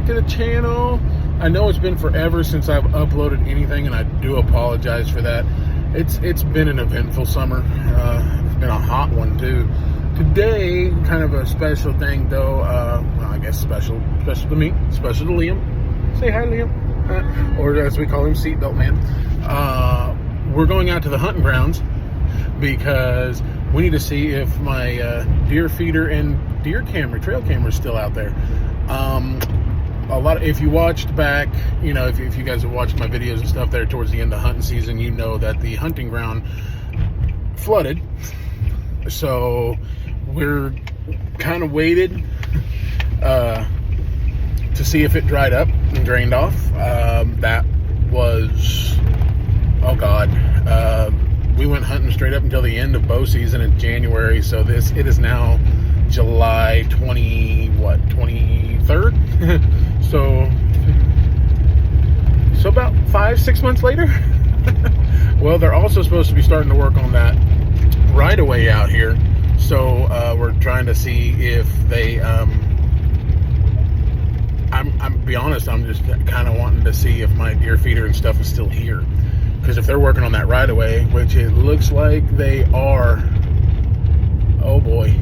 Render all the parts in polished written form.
back to the channel. I know it's been forever since I've uploaded anything, and I do apologize for that. It's been an eventful summer. It's been a hot one too. Today, kind of a special thing though. Well, I guess special to me, special to Liam. Say hi, Liam. Or as we call him, Seatbelt Man. We're going out to the hunting grounds because we need to see if my deer feeder and deer camera, trail camera is still out there. If you watched back, you know, if you guys have watched my videos and stuff there towards the end of hunting season, you know that the hunting ground flooded. So we're kind of waited to see if it dried up and drained off. That was, oh God, we went hunting straight up until the end of bow season in January. So it is now July 23rd. so about 5-6 months later. Well, they're also supposed to be starting to work on that right away out here. So we're trying to see if they I'm be honest, I'm just kind of wanting to see if my deer feeder and stuff is still here, because if they're working on that right away, which it looks like they are, oh boy.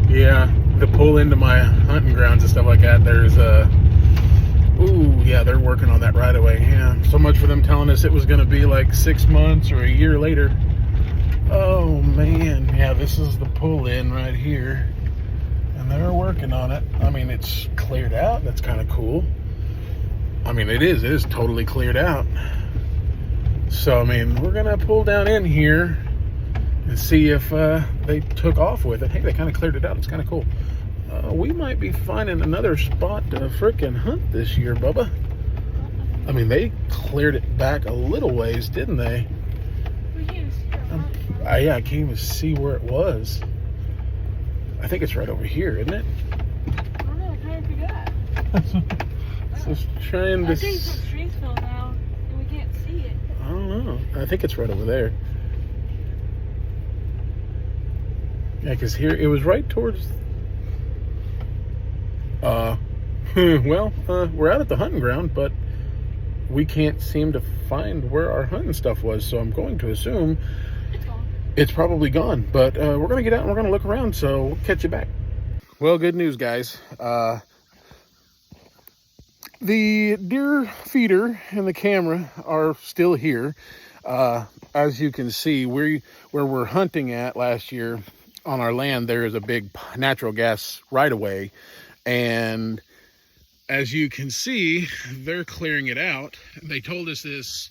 Yeah, the pull into my hunting grounds and stuff like that, there's ooh, yeah, they're working on that right away. Yeah, so much for them telling us it was going to be like 6 months or a year later. Oh man, yeah, this is the pull in right here, and they're working on it. I mean, it's cleared out. That's kind of cool. I mean, it is totally cleared out. So I mean, we're gonna pull down in here and see if they took off with it. Hey, they kind of cleared it out. It's kind of cool. We might be finding another spot to frickin' hunt this year, Bubba. I mean, they cleared it back a little ways, didn't they? Yeah, I can't even see where it was. I think it's right over here, isn't it? I don't know, I kind of forgot. Just trying to... I think some trees fell down and we can't see it. I don't know. I think it's right over there. Yeah, because here, it was right towards... well, we're out at the hunting ground, but we can't seem to find where our hunting stuff was, so I'm going to assume it's probably gone. But we're going to get out and we're going to look around, so we'll catch you back. Well, good news, guys. The deer feeder and the camera are still here. As you can see, where we're hunting at last year on our land, there is a big natural gas right-of-way. And as you can see, they're clearing it out. They told us this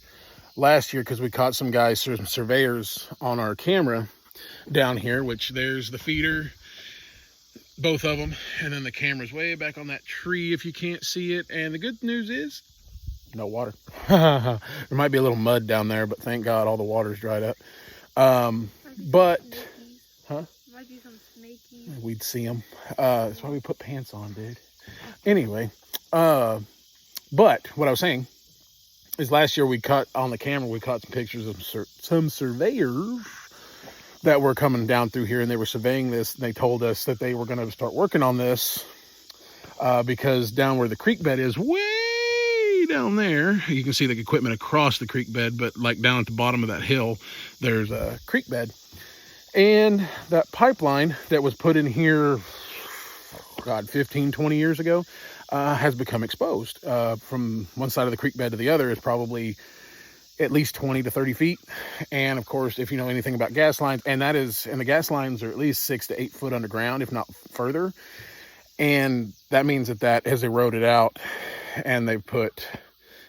last year because we caught some guys, some surveyors on our camera down here, which there's the feeder, both of them, and then the camera's way back on that tree if you can't see it. And the good news is no water. There might be a little mud down there, but thank God all the water's dried up. But huh, Might be some snakies. we'd see them. That's why we put pants on, dude. Anyway, but what I was saying is last year we caught on the camera, we caught some pictures of some surveyors that were coming down through here, and they were surveying this, and they told us that they were going to start working on this because down where the creek bed is, way down there, you can see the equipment across the creek bed, but like down at the bottom of that hill, there's a creek bed. And that pipeline that was put in here, God, 15, 20 years ago, has become exposed. From one side of the creek bed to the other is probably at least 20 to 30 feet. And of course, if you know anything about gas lines, and the gas lines are at least 6 to 8 foot underground, if not further. And that means that has eroded out, and they've put,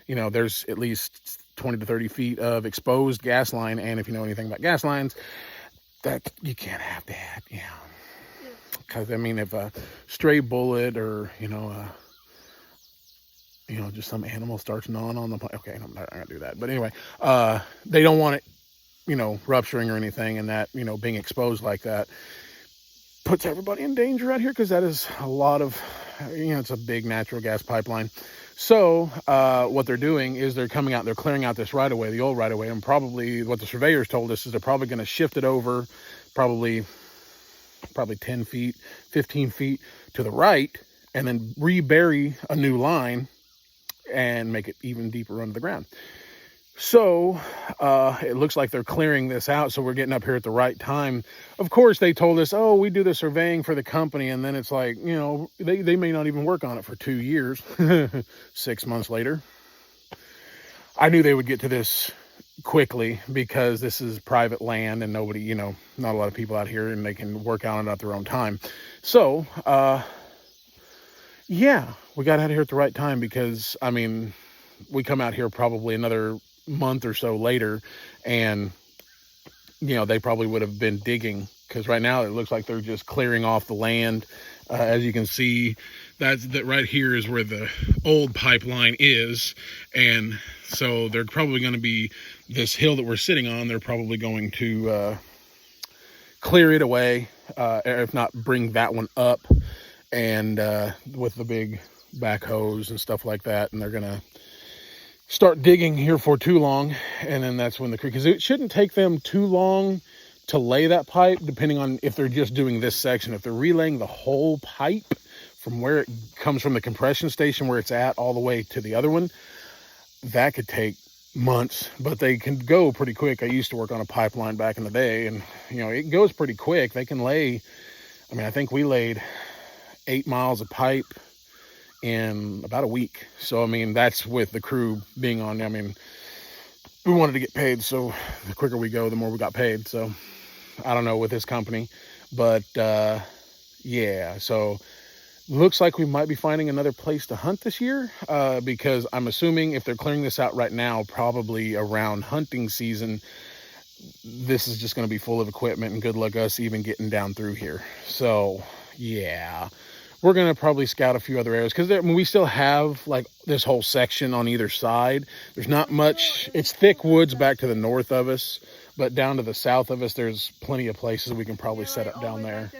you know, there's at least 20 to 30 feet of exposed gas line. And if you know anything about gas lines, that you can't have that, you know. Because I mean, if a stray bullet or just some animal starts gnawing on the pipe, okay, I'm not gonna do that. But anyway, they don't want it, rupturing or anything, and that, being exposed like that puts everybody in danger out here, because that is a lot of, it's a big natural gas pipeline. So what they're doing is they're coming out, they're clearing out this right of way, the old right of way, and probably what the surveyors told us is they're probably going to shift it over probably 10 feet, 15 feet to the right, and then rebury a new line and make it even deeper under the ground. So it looks like they're clearing this out, so we're getting up here at the right time. Of course, they told us, oh, we do the surveying for the company, and then it's like, you know, they may not even work on it for 2 years. 6 months later. I knew they would get to this quickly because this is private land and nobody, you know, not a lot of people out here, and they can work on it at their own time. So, yeah, we got out of here at the right time because, I mean, we come out here probably another month or so later, and you know, they probably would have been digging, because right now it looks like they're just clearing off the land. As you can see, that right here is where the old pipeline is, and so they're probably going to be, this hill that we're sitting on, they're probably going to clear it away, if not bring that one up, and with the big backhoes and stuff like that, and they're gonna start digging here for too long, and then that's when the creek, because it shouldn't take them too long to lay that pipe, depending on if they're just doing this section. If they're relaying the whole pipe from where it comes from the compression station where it's at all the way to the other one, that could take months, but they can go pretty quick. I used to work on a pipeline back in the day, and you know, it goes pretty quick. They can lay, I mean, I think we laid 8 miles of pipe in about a week. So I mean, that's with the crew being on. I mean, we wanted to get paid, so the quicker we go, the more we got paid. So I don't know with this company, but yeah, so looks like we might be finding another place to hunt this year, because I'm assuming if they're clearing this out right now, probably around hunting season, this is just going to be full of equipment, and good luck us even getting down through here. So yeah, we're going to probably scout a few other areas, because we still have like this whole section on either side. There's not much. It's thick woods back to the north of us, but down to the south of us, there's plenty of places we can probably set up down there.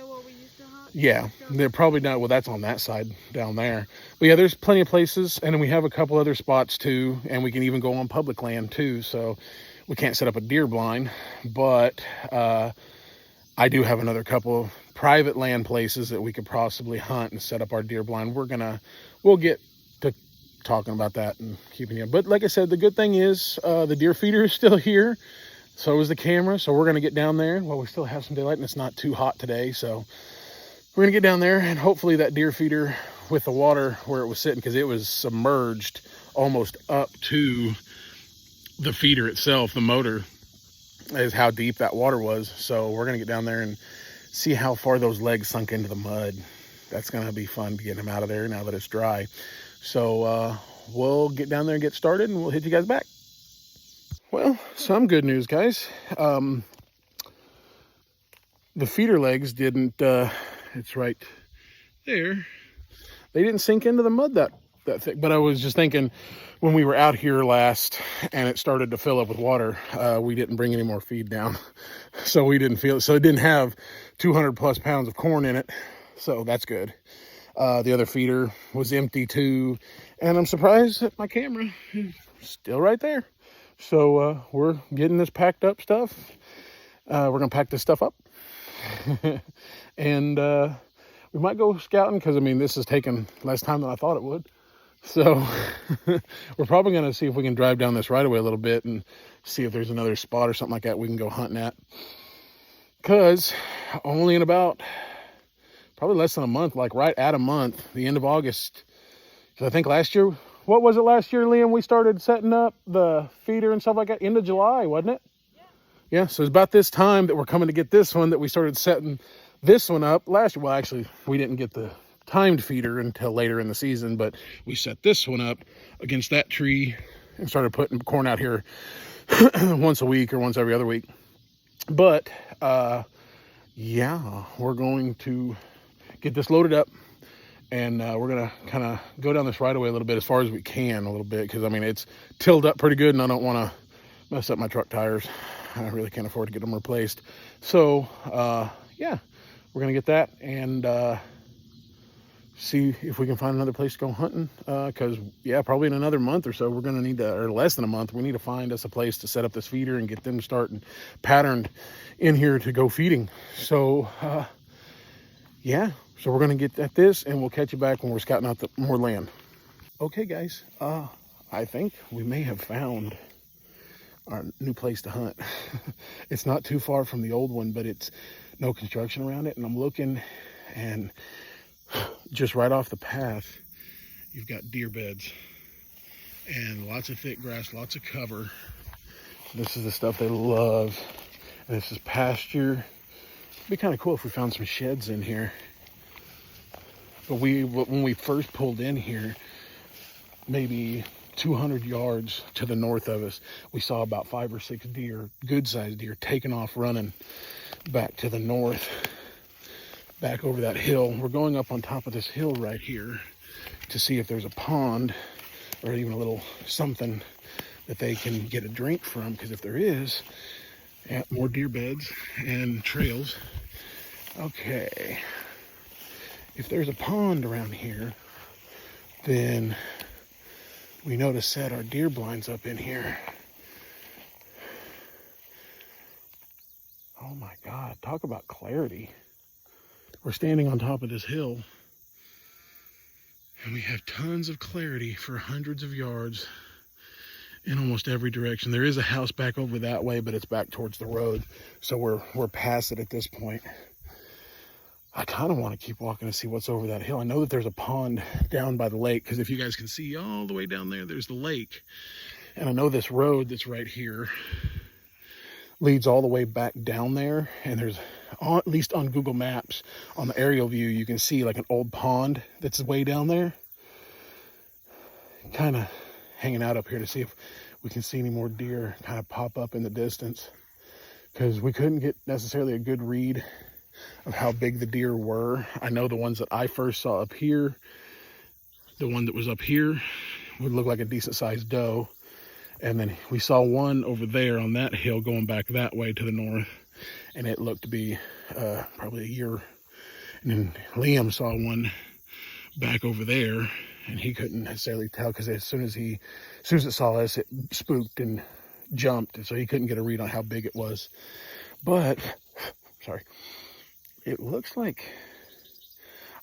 Yeah, they're probably not. Well, that's on that side down there. But yeah, there's plenty of places, and then we have a couple other spots too, and we can even go on public land too. So we can't set up a deer blind, but I do have another couple of private land places that we could possibly hunt and set up our deer blind. We'll get to talking about that and keeping you. But like I said, the good thing is the deer feeder is still here. So is the camera. So we're going to get down there. Well, we still have some daylight, and it's not too hot today. So we're going to get down there, and hopefully that deer feeder with the water where it was sitting, because it was submerged almost up to the feeder itself, the motor, is how deep that water was. So we're going to get down there and see how far those legs sunk into the mud. That's going to be fun to get them out of there now that it's dry. So we'll get down there and get started, and we'll hit you guys back. Well, some good news, guys. The feeder legs didn't, it's right there. They didn't sink into the mud that thick. But I was just thinking, when we were out here last and it started to fill up with water, we didn't bring any more feed down. So we didn't feel it. So it didn't have 200 plus pounds of corn in it. So that's good. The other feeder was empty too. And I'm surprised that my camera is still right there. So we're getting this packed up stuff. We're going to pack this stuff up. And we might go scouting, because I mean, this is taking less time than I thought it would. So we're probably going to see if we can drive down this right away a little bit and see if there's another spot or something like that we can go hunting at. Because only in about probably less than a month, like right at a month, the end of August. Because I think last year, what was it last year, Liam? We started setting up the feeder and stuff like that end of July, wasn't it? Yeah, so it's about this time that we're coming to get this one, that we started setting this one up last year. Well, actually, we didn't get the timed feeder until later in the season, but we set this one up against that tree and started putting corn out here once a week or once every other week. But yeah, we're going to get this loaded up, and we're gonna kind of go down this right away a little bit, as far as we can, a little bit, because I mean, it's tilled up pretty good, and I don't want to mess up my truck tires. I really can't afford to get them replaced. So yeah, we're gonna get that and see if we can find another place to go hunting, because yeah, probably in another month or so, we're gonna need to, or less than a month, we need to find us a place to set up this feeder and get them starting patterned in here to go feeding. So yeah, So we're going to get at this, and we'll catch you back when we're scouting out more land. Okay, guys. I think we may have found our new place to hunt. It's not too far from the old one, but it's no construction around it. And I'm looking, and just right off the path, you've got deer beds and lots of thick grass, lots of cover. This is the stuff they love. And this is pasture. It'd be kind of cool if we found some sheds in here. But when we first pulled in here, maybe 200 yards to the north of us, we saw about 5 or 6 deer, good-sized deer, taking off running back to the north, back over that hill. We're going up on top of this hill right here to see if there's a pond or even a little something that they can get a drink from, because if there is, yeah, more deer beds and trails. Okay, if there's a pond around here, then we know to set our deer blinds up in here. Oh my God, talk about clarity. We're standing on top of this hill, and we have tons of clarity for hundreds of yards in almost every direction. There is a house back over that way, but it's back towards the road, so we're past it at this point. I kind of want to keep walking to see what's over that hill. I know that there's a pond down by the lake, because if you guys can see all the way down there, there's the lake. And I know this road that's right here leads all the way back down there, and there's, at least on Google Maps, on the aerial view, you can see like an old pond that's way down there. Kind of hanging out up here to see if we can see any more deer kind of pop up in the distance, because we couldn't get necessarily a good read of how big the deer were. I know the ones that I first saw up here, the one that was up here would look like a decent sized doe, and then we saw one over there on that hill going back that way to the north, and it looked to be probably a year. And then Liam saw one back over there, and he couldn't necessarily tell, because as soon as it saw us, it spooked and jumped, and so he couldn't get a read on how big it was. But sorry, it looks like,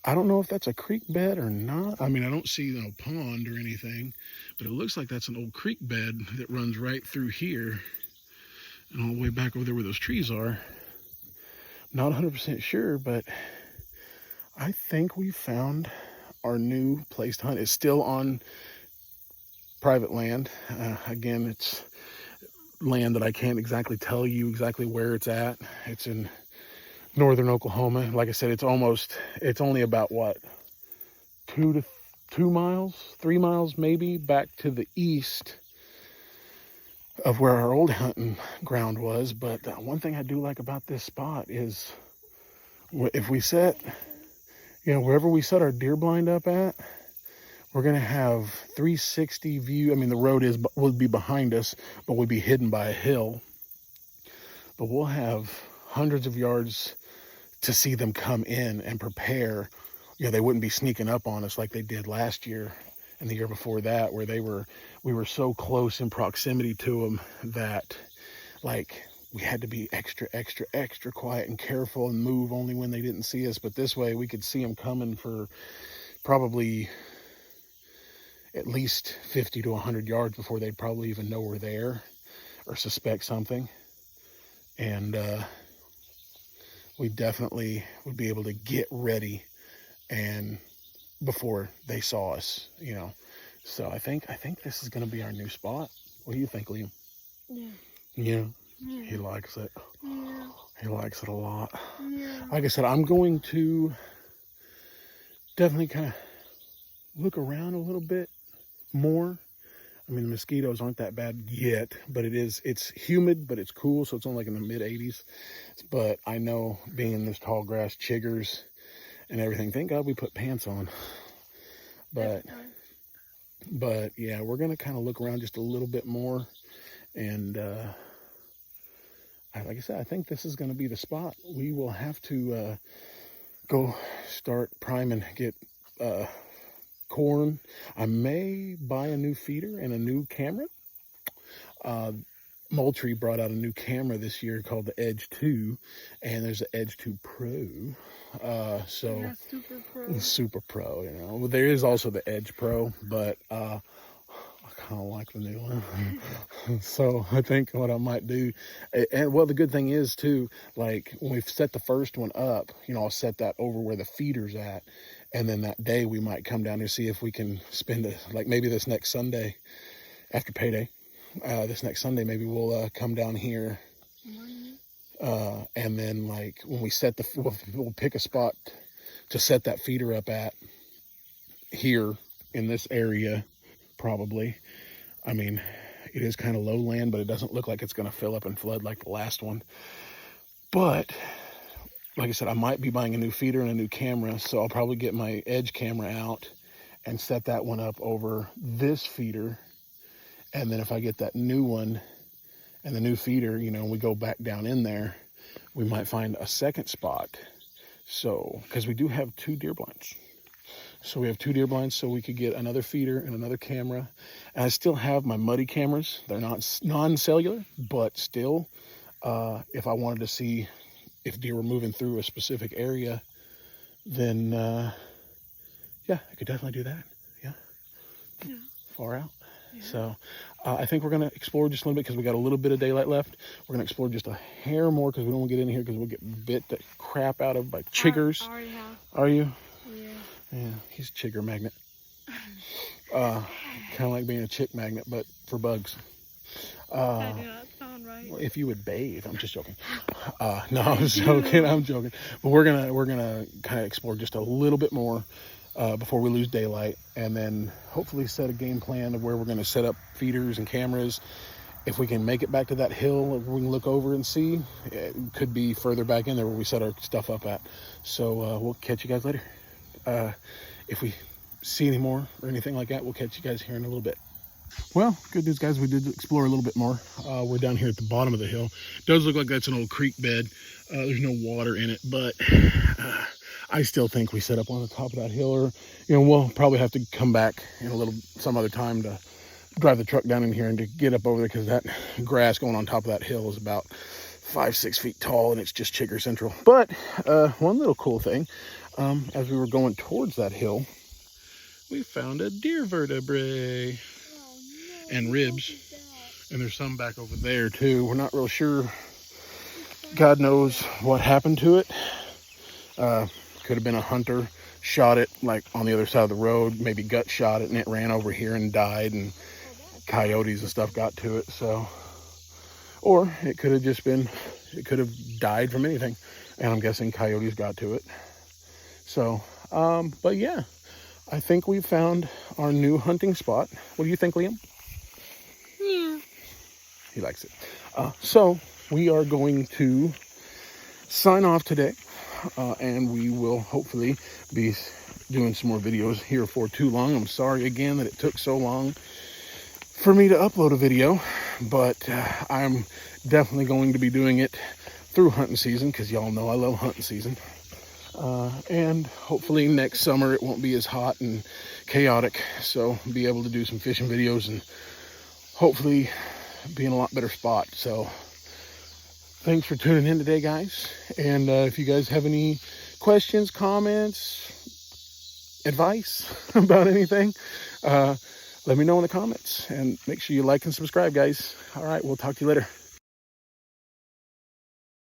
I don't know if that's a creek bed or not. I mean, I don't see no pond or anything, but it looks like that's an old creek bed that runs right through here and all the way back over there where those trees are. Not 100% sure, but I think we found our new place to hunt. It's still on private land. Again, it's land that I can't exactly tell you exactly where it's at. It's in northern Oklahoma. Like I said, it's only about what, 3 miles maybe back to the east of where our old hunting ground was. But one thing I do like about this spot is if we set, wherever we set our deer blind up at, we're gonna have 360 view. I mean, the road would be behind us, but we'd be hidden by a hill. But we'll have hundreds of yards to see them come in and prepare. They wouldn't be sneaking up on us like they did last year and the year before that, where we were so close in proximity to them that, like, we had to be extra quiet and careful and move only when they didn't see us. But this way we could see them coming for probably at least 50 to 100 yards before they'd probably even know we're there or suspect something. And we definitely would be able to get ready and before they saw us, So I think this is going to be our new spot. What do you think, Liam? Yeah. Yeah. Yeah. He likes it. Yeah. He likes it a lot. Yeah. Like I said, I'm going to definitely kind of look around a little bit more. I mean, the mosquitoes aren't that bad yet, but it's humid, but it's cool, so it's only like in the mid 80s. But I know, being in this tall grass, chiggers and everything, thank God we put pants on. But yeah, we're going to kind of look around just a little bit more. And like I said, I think this is going to be the spot. We will have to go start priming, get corn. I may buy a new feeder and a new camera. Moultrie brought out a new camera this year called the Edge 2, and there's the Edge 2 Pro. So Yeah, super pro, you know. Well, there is also the Edge Pro, but I kind of like the new one. So I think what I might do, and well, the good thing is too, like when we've set the first one up, you know, I'll set that over where the feeder's at, and then that day we might come down to see if we can spend like maybe this next Sunday after payday. This next Sunday, maybe we'll come down here, and then like when we set we'll pick a spot to set that feeder up at here in this area, probably. I mean, it is kind of low land, but it doesn't look like it's going to fill up and flood like the last one. But like I said, I might be buying a new feeder and a new camera, so I'll probably get my Edge camera out and set that one up over this feeder. And then if I get that new one and the new feeder, you know, we go back down in there, we might find a second spot. So, because we do have 2 deer blinds. So we have 2 deer blinds, so we could get another feeder and another camera. And I still have my muddy cameras. They're not non-cellular, but still, if I wanted to see if deer were moving through a specific area, then, yeah, I could definitely do that. Yeah. Far out. Yeah. So I think we're going to explore just a little bit because we got a little bit of daylight left. We're going to explore just a hair more because we don't want to get in here because we'll get bit the crap out of by chiggers. I already have. Are you? Yeah. Yeah, he's a chigger magnet. Kind of like being a chick magnet, but for bugs. That did not sound right. If you would bathe, I'm just joking. No, I'm joking. I'm joking. But we're gonna kind of explore just a little bit more before we lose daylight, and then hopefully set a game plan of where we're going to set up feeders and cameras. If we can make it back to that hill, we can look over and see. It could be further back in there where we set our stuff up at. So we'll catch you guys later. If we see any more or anything like that, we'll catch you guys here in a little bit. Well, good news, guys. We did explore a little bit more. We're down here at the bottom of the hill. It does look like that's an old creek bed. There's no water in it, but I still think we set up on the top of that hill, or, you know, we'll probably have to come back in some other time to drive the truck down in here and to get up over there, because that grass going on top of that hill is about 5-6 feet tall, and it's just chigger central. But one little cool thing, as we were going towards that hill, we found a deer vertebrae and ribs, and there's some back over there too. We're not real sure. God knows what happened to it. Could have been a hunter shot it like on the other side of the road, maybe gut shot it, and it ran over here and died, and coyotes and stuff got to it. So, or it could have just been, it could have died from anything, and I'm guessing coyotes got to it. So, but yeah, I think we found our new hunting spot. What do you think, Liam? Yeah. He likes it. So we are going to sign off today. And we will hopefully be doing some more videos here for too long. I'm sorry again that it took so long for me to upload a video, but I'm definitely going to be doing it through hunting season, because y'all know I love hunting season. And hopefully next summer it won't be as hot and chaotic, so be able to do some fishing videos and hopefully be in a lot better spot. So thanks for tuning in today, guys. And if you guys have any questions, comments, advice about anything, let me know in the comments. And make sure you like and subscribe, guys. All right, we'll talk to you later.